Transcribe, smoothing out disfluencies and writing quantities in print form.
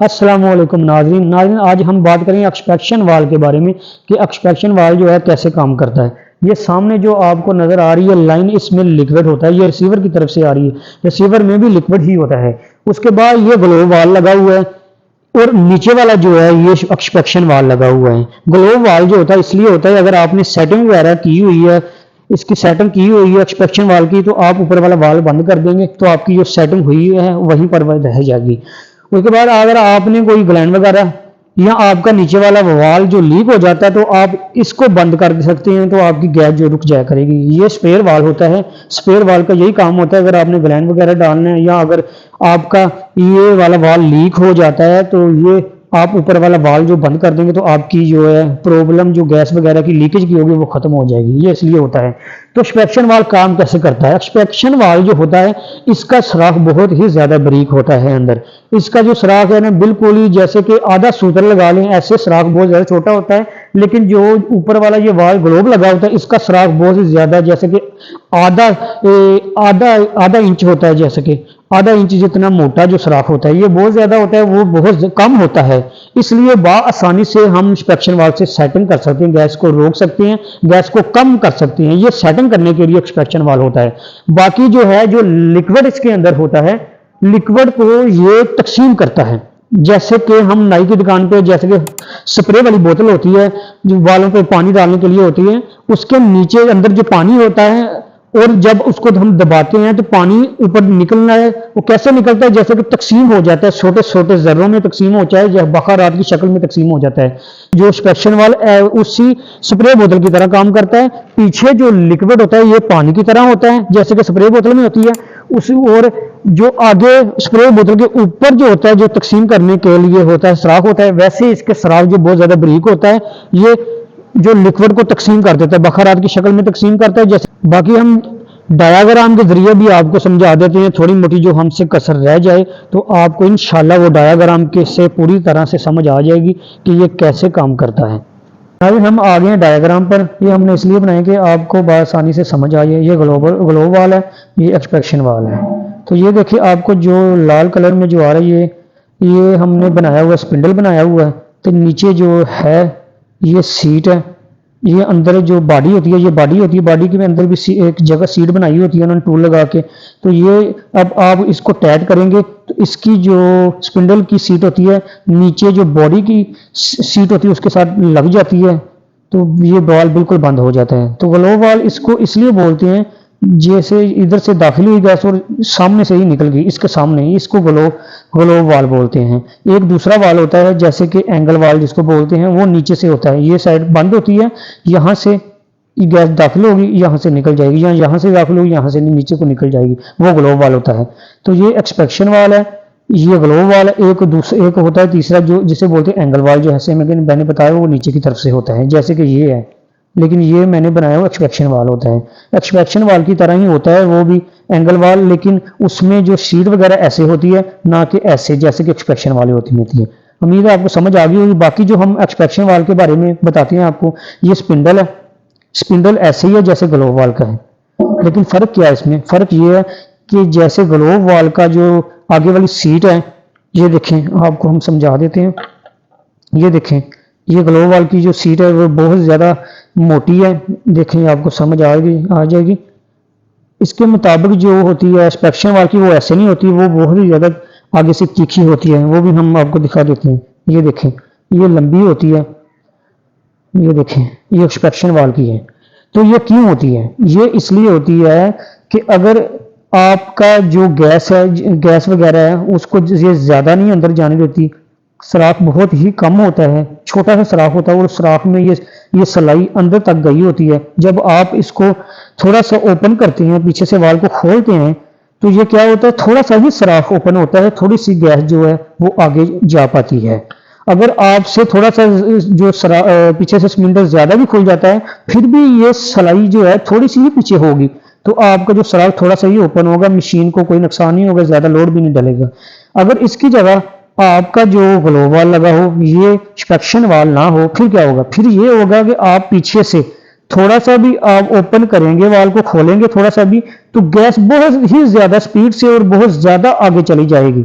अस्सलाम वालेकुम नाज़रीन, आज हम बात करेंगे एक्सपेक्शन वाल के बारे में कि एक्सपेक्शन वाल जो है कैसे काम करता है। ये सामने जो आपको नज़र आ रही है लाइन, इसमें लिक्विड होता है। ये रिसीवर की तरफ से आ रही है, रिसीवर में भी लिक्विड ही होता है। उसके बाद ये ग्लोब वाल लगा हुआ है और नीचे वाला जो है ये एक्सपेक्शन वाल लगा हुआ है। ग्लोब वाल जो होता है इसलिए होता है, अगर आपने सेटिंग वगैरह की हुई है, इसकी सेटिंग की हुई है एक्सपेक्शन वाल की, तो आप ऊपर वाला वाल बंद कर देंगे तो आपकी जो सेटिंग हुई है वहीं पर रह जाएगी। उसके बाद अगर आपने कोई ग्लैंड वगैरह या आपका नीचे वाला वाल जो लीक हो जाता है तो आप इसको बंद कर सकते हैं, तो आपकी गैस जो रुक जाया करेगी। ये स्पेयर वाल होता है। स्पेयर वाल का यही काम होता है, अगर आपने ग्लैंड वगैरह डालना है या अगर आपका ये वाला वाल लीक हो जाता है तो ये आप ऊपर वाला वाल जो बंद कर देंगे तो आपकी जो है प्रॉब्लम जो गैस वगैरह की लीकेज की होगी वो खत्म हो जाएगी। ये इसलिए होता है। तो एक्सपेक्शन वाल काम कैसे करता है? एक्सपेक्शन वाल जो होता है इसका सुराख बहुत ही ज्यादा बारीक होता है। अंदर इसका जो सुराख है ना, बिल्कुल ही जैसे कि आधा सूत्र लगा लें ऐसे सुराख बहुत ज्यादा छोटा होता है। लेकिन जो ऊपर वाला ये वाल ग्लोब लगा होता है इसका सुराख बहुत ही ज्यादा, जैसे कि आधा आधा आधा इंच होता है, जैसे कि आधा इंच जितना मोटा जो सुराख होता है ये बहुत ज्यादा होता है, वो बहुत कम होता है। इसलिए आसानी से हम इंस्पेक्शन वाल से सेटिंग कर सकते हैं, गैस को रोक सकते हैं, गैस को कम कर सकते हैं। ये सेटिंग करने के लिए इंस्पेक्शन वाल होता है। बाकी जो है जो लिक्विड इसके अंदर होता है, लिक्विड को ये तकसीम करता है। जैसे कि हम नाई की दुकान पे जैसे कि स्प्रे वाली बोतल होती है जो वालों पे पानी डालने के लिए होती है, उसके नीचे अंदर जो पानी होता है और जब उसको हम दबाते हैं तो पानी ऊपर निकलना है। वो कैसे निकलता है? जैसे कि तकसीम हो जाता है, छोटे छोटे जर्रों में तकसीम हो जाए या बखारात की शक्ल में तकसीम हो जाता है। जो इंस्पेक्शन वाल उसी स्प्रे बोतल की तरह काम करता है। पीछे जो लिक्विड होता है ये पानी की तरह होता है जैसे कि स्प्रे बोतल में होती है उसी, और जो आगे स्प्रे बोतल के ऊपर जो होता है जो तकसीम करने के लिए होता है सुराख होता है, वैसे इसके सुराख जो बहुत ज्यादा बारीक होता है, ये जो लिक्विड को तकसीम कर देता है, बखारात की शक्ल में तकसीम करता है। जैसे बाकी हम डायाग्राम के जरिए भी आपको समझा देते हैं, थोड़ी मोटी जो हमसे कसर रह जाए तो आपको इंशाल्लाह वो डायाग्राम के से पूरी तरह से समझ आ जाएगी कि ये कैसे काम करता है। अभी हम आ गए हैं डायग्राम पर। ये हमने इसलिए बनाया कि आपको आसानी से समझ आ जाए। ये ग्लोब वाल है, ये एक्सपेक्शन वाल है। तो ये देखिए आपको जो लाल कलर में जो आ रहा है ये हमने बनाया हुआ स्पिंडल बनाया हुआ है। तो नीचे जो है ये सीट है, ये अंदर जो बॉडी होती है ये बॉडी होती है, बॉडी के अंदर भी एक जगह सीट बनाई होती है उन्होंने टूल लगा के। तो ये अब आप इसको टाइट करेंगे तो इसकी जो स्पिंडल की सीट होती है नीचे जो बॉडी की सीट होती है उसके साथ लग जाती है, तो ये बॉल बिल्कुल बंद हो जाता है। तो ग्लोब वाल इसको इसलिए बोलते हैं, जैसे इधर से दाखिल हुई गैस और सामने से ही निकल गई, इसके सामने ही, इसको ग्लोब वाल बोलते हैं। एक दूसरा वाल होता है जैसे कि एंगल वाल जिसको बोलते हैं, वो नीचे से होता है। ये साइड बंद होती है, यहाँ से गैस दाखिल होगी यहाँ से निकल जाएगी, या यहाँ से दाखिल होगी यहाँ से नीचे को निकल जाएगी, वो ग्लोब वाल होता है। तो ये एक्सपेक्शन वाल है, ये ग्लोब वाल है। एक होता है तीसरा जो जिसे बोलते हैं एंगल वाल, जो ऐसे मैंने बताया वो नीचे की तरफ से होता है जैसे कि ये है, लेकिन ये मैंने बनाया हुआ एक्सपेक्शन वाल होता है। एक्सपेक्शन वाल की तरह ही होता है वो भी एंगल वाल, लेकिन उसमें जो शीट वगैरह ऐसे होती है ना कि ऐसे जैसे कि एक्सपेक्शन वाली होती है। उम्मीद है आपको समझ आ गई होगी। बाकी जो हम एक्सपेक्शन वाल के बारे में बताते हैं आपको, ये स्पिंडल है, स्पिंडल ऐसे ही है जैसे ग्लोब वाल का है, लेकिन फर्क क्या है इसमें? फर्क ये है कि जैसे ग्लोब वाल का जो आगे वाली सीट है, ये देखें आपको हम समझा देते हैं। ये देखें ये ग्लोब वाल की जो सीट है वो बहुत ज़्यादा मोटी है, देखें आपको समझ आ जाएगी। इसके मुताबिक जो होती है इंस्पेक्शन वाल की वो ऐसे नहीं होती, वो बहुत ही ज़्यादा आगे से तीखी होती है, वो भी हम आपको दिखा देते हैं। ये देखें ये लंबी होती है, ये देखें ये इंस्पेक्शन वाल की है। तो ये क्यों होती है? ये इसलिए होती है कि अगर आपका जो गैस है, गैस वगैरह है, उसको ये ज़्यादा नहीं अंदर जाने देती, सुराख बहुत ही कम होता है, छोटा सा सुराख होता है और सुराख में ये सलाई अंदर तक गई होती है। जब आप इसको थोड़ा सा ओपन करते हैं, पीछे से वाल को खोलते हैं, तो ये क्या होता है, थोड़ा सा ही सुराख ओपन होता है, थोड़ी सी गैस जो है वो आगे जा पाती है। अगर आपसे थोड़ा सा जो पीछे से स्पिंडल ज्यादा भी खुल जाता है, फिर भी ये सलाई जो है थोड़ी सी ही पीछे होगी, तो आपका जो सुराख थोड़ा सा ही ओपन होगा, मशीन को कोई नुकसान नहीं होगा, ज्यादा लोड भी नहीं डलेगा। अगर इसकी जगह आपका जो ग्लोब वाल लगा हो, ये इंस्पेक्शन वाल ना हो, फिर क्या होगा? फिर ये होगा कि आप पीछे से थोड़ा सा भी आप ओपन करेंगे, वाल को खोलेंगे थोड़ा सा भी, तो गैस बहुत ही ज्यादा स्पीड से और बहुत ज्यादा आगे चली जाएगी।